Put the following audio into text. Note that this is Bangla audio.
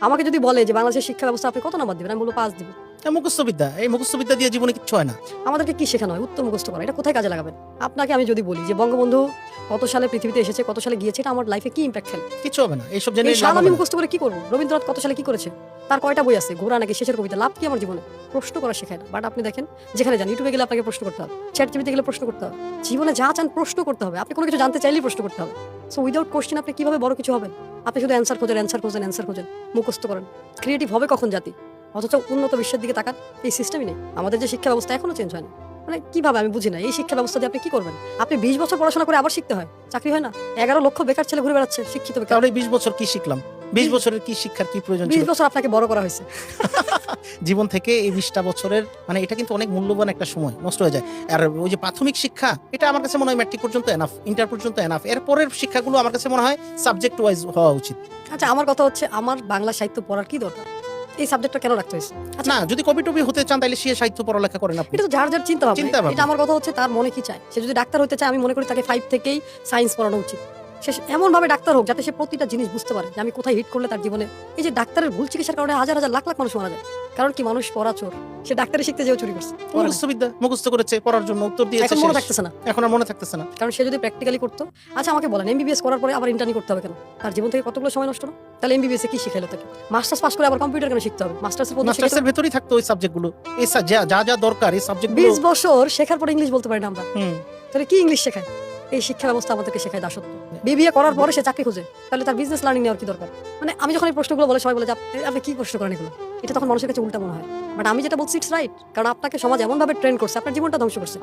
আমাকে যদি বলে যে বাংলাদেশের শিক্ষা ব্যবস্থা আপনি কত নাম্বার দিবেন, আমি বলবো 5 দিব। মুখস্থবিদ্যা, এই মুখস্থবিদ্যা দিয়ে জীবনে কিচ্ছু হয় না। আমাদেরকে কি শেখানো হয়? উত্তর মুখস্থ করা। এটা কোথায় কাজে লাগাবেন? আপনাকে আমি যদি বলি যে বঙ্গবন্ধু কত সালে পৃথিবীতে এসেছে, কত সালে গিয়েছে, এটা আমার লাইফে কি ইম্প্যাক্ট ফেলে? কিছু হবে না, এইসব জেনে এই লাভ সাল হবে আমি না। মুখস্থ করে কি করবো? রবীন্দ্রনাথ কত সালে কি করেছে, তার কয়টা বই আছে, ঘোড়া নাকি শেষের কবিতা, লাভ কি আমার জীবনে? প্রশ্ন করা শেখায় না। বাট আপনি দেখেন, যেখানে যান, ইউটিউবে গেলে আপনাকে প্রশ্ন করতে হবে, চ্যাট জিপিটিতে গেলে প্রশ্ন করতে হবে, জীবনে যা চান প্রশ্ন করতে হবে। আপনি কোনো কিছু জানতে চাইলেই প্রশ্ন করতে হবে। সো উইদাউট কোশ্চেন আপনি কিভাবে বড় কিছু হবেন? আপনি শুধু অ্যান্সার খোঁজেন, মুখস্থ করেন। ক্রিয়েটিভ হবে কখন জাতি? অথচ উন্নত বিশ্বের দিকে তাকান, এই সিস্টেমই নেই। আমাদের যে শিক্ষা ব্যবস্থা এখনো চেঞ্জ হয় না। মানে কিভাবে আমি বুঝি না, এই শিক্ষা ব্যবস্থা দিয়ে আপনি কি করবেন? আপনি 20 বছর পড়াশোনা করে আবার শিখতে হয়, চাকরি হয় না। 11 লক্ষ বেকার ছেলে ঘুরে বেড়াচ্ছে, শিক্ষিত বেকার। তাহলে 20 বছর কি শিখলাম? 20 বছরের কি শিক্ষার কি প্রয়োজন 20 ছিল? বছর আপনাকে বড় করা হয়েছে। জীবন থেকে এই 20টা বছরের মানে এটা কিন্তু অনেক মূল্যবান একটা সময় নষ্ট হয়ে যায়। আর ওই যে প্রাথমিক শিক্ষা, এটা আমার কাছে মনে হয় ম্যাট্রিক পর্যন্ত এনাফ, ইন্টার পর্যন্ত এনাফ। এরপরের শিক্ষাগুলো আমার কাছে মনে হয় সাবজেক্ট ওয়াইজ হওয়া উচিত। আচ্ছা, আমার কথা হচ্ছে, আমার বাংলা সাহিত্য পড়ার কি দরকার? এই সাবজেক্টটা কেন রাখতে হয়েছে? আচ্ছা, না, যদি কবি টবি হতে চান তাহলে সে সাহিত্য পড়ালেখা করেন আপনি। এটা তো যার যার চিন্তা চিন্তা ভাবনা। ভাবনা। এটা আমার কথা হচ্ছে, তার মনে কি চায়। সে যদি ডাক্তার হতে চায়, আমি মনে করি তাকে 5 থেকেই সায়েন্স পড়ানো উচিত। সে এমন ভাবে ডাক্তার হোক যাতে সে প্রতিটা জিনিস বুঝতে পারে যে আমি কোথায় হিট করলে তার জীবনে। এই যে ডাক্তারের ভুল চিকিৎসার কারণে হাজার হাজার লাখ লাখ মানুষ মারা যায়, কারণ কি? মানুষ পড়া চোর। সে ডাক্তারি শিখতে যেও চুরি করছে, পড়ে নাই। মুখস্থবিদ্যা মুখস্থ করেছে, পড়ার জন্য উত্তর দিয়েছে, এখন মনে শেষ। থাকতেছে না, এখন আর মনে থাকতেছে না। কারণ সে যদি প্র্যাকটিক্যালি করতো। আচ্ছা আমাকে বলেন, এমবিবিএস করার পরে আবার ইন্টার্নি করতে হবে কেন? তার জীবন থেকে কতগুলো সময় নষ্ট না? তাহলে এমবিবিএস এ কি শিখাইলো তাকে? মাস্টার্স পাস করে আবার কম্পিউটার কেন শিখতে হবে? মাস্টার্সের ভেতরেই থাকতো ওই সাবজেক্টগুলো, এই যা যা দরকার এই সাবজেক্টগুলো। 20 বছর শেখার পর ইংলিশ বলতে পারি না আমরা, হুম। তাহলে কি ইংলিশ শেখায়? এই শিক্ষা ব্যবস্থা আমাদেরকে শেখায় দাসত্ব। বিবিএ করার পরে সে চাকরি খোঁজে, তাহলে তার বিজনেস লার্নিং নেওয়ার কি দরকার? মানে আমি যখন এই প্রশ্নগুলো বলে, সবাই বলে যে আপনি কি প্রশ্ন করেন এগুলো? এটা তখন মানুষের কাছে উল্টা মনে হয়। বাট আমি যেটা বলছি ইটস রাইট, কারণ আপনাকে সমাজ এমন ভাবে ট্রেন করছে, আপনার জীবনটা ধ্বংস করছে।